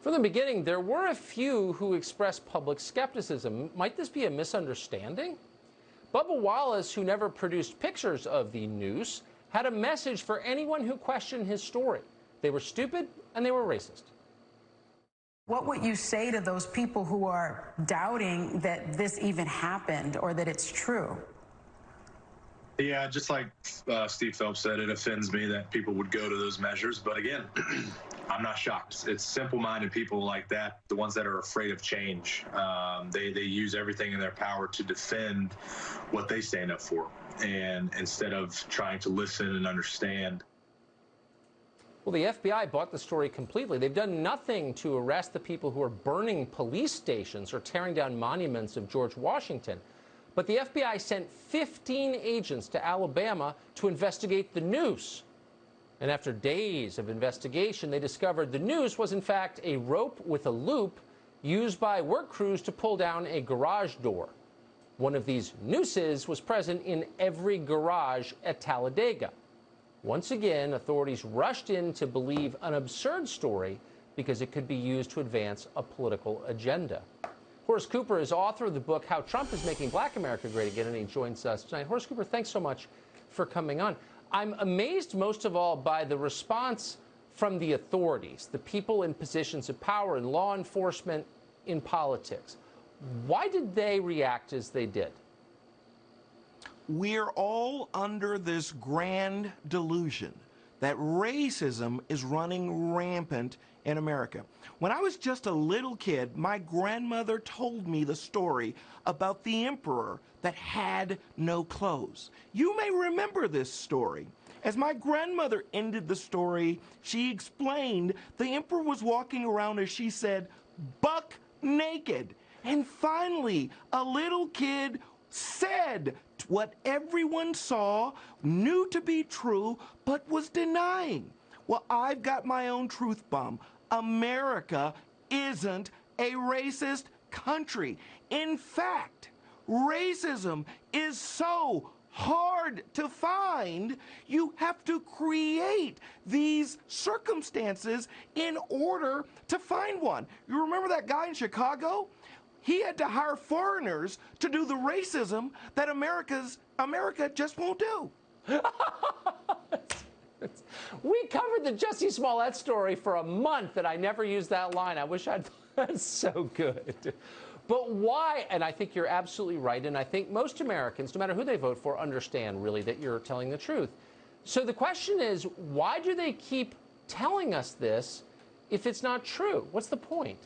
From the beginning, there were a few who expressed public skepticism. Might this be a misunderstanding? Bubba Wallace, who never produced pictures of the noose, had a message for anyone who questioned his story. They were stupid and they were racist. What would you say to those people who are doubting that this even happened or that it's true? Yeah, just like Steve Phelps said, it offends me that people would go to those measures. But again, I'm not shocked. It's simple-minded people like that, the ones that are afraid of change. They use everything in their power to defend what they stand up for, and instead of trying to listen and understand. Well, the FBI bought the story completely. They've done nothing to arrest the people who are burning police stations or tearing down monuments of George Washington. But the FBI sent 15 agents to Alabama to investigate the noose. And after days of investigation, they discovered the noose was, in fact, a rope with a loop used by work crews to pull down a garage door. One of these nooses was present in every garage at Talladega. Once again, authorities rushed in to believe an absurd story because it could be used to advance a political agenda. Horace Cooper is author of the book, How Trump is Making Black America Great Again, and he joins us tonight. Horace Cooper, thanks so much for coming on. I'm amazed most of all by the response from the authorities, the people in positions of power in law enforcement, in politics. Why did they react as they did? We're all under this grand delusion that racism is running rampant in America. When I was just a little kid, my grandmother told me the story about the emperor that had no clothes. You may remember this story. As my grandmother ended the story, she explained the emperor was walking around, as she said, buck naked. And finally, a little kid said what everyone saw, knew to be true, but was denying. Well, I've got my own truth bomb. America isn't a racist country. In fact, racism is so hard to find, you have to create these circumstances in order to find one. You remember that guy in Chicago? He had to hire foreigners to do the racism that America just won't do. We covered the Jussie Smollett story for a month, and I never used that line. I wish I'd. That's so good. But why? And I think you're absolutely right. And I think most Americans, no matter who they vote for, understand really that you're telling the truth. So the question is, why do they keep telling us this if it's not true? What's the point?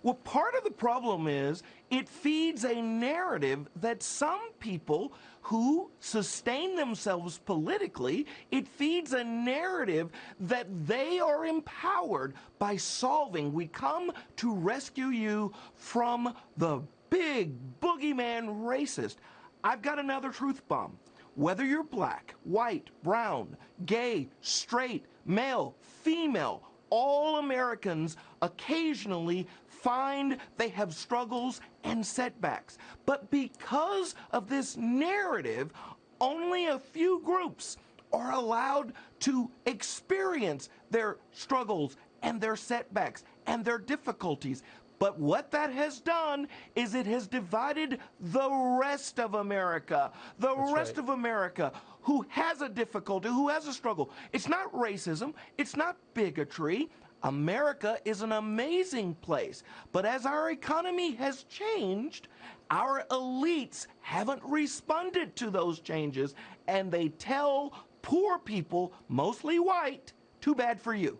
Well, part of the problem is it feeds a narrative that some people who sustain themselves politically, it feeds a narrative that they are empowered by solving. We come to rescue you from the big boogeyman racist. I've got another truth bomb. Whether you're black, white, brown, gay, straight, male, female, all Americans occasionally find they have struggles and setbacks. But because of this narrative, only a few groups are allowed to experience their struggles and their setbacks and their difficulties. But what that has done is it has divided the rest of America. The rest of America who has a difficulty, who has a struggle. It's not racism. It's not bigotry. America is an amazing place. But as our economy has changed, our elites haven't responded to those changes, and they tell poor people, mostly white, too bad for you.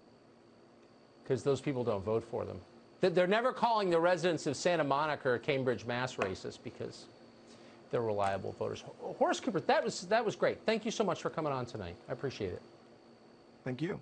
Because those people don't vote for them. They're never calling the residents of Santa Monica or Cambridge, Mass racist because they're reliable voters. Horace Cooper, that was great. Thank you so much for coming on tonight. I appreciate it. Thank you.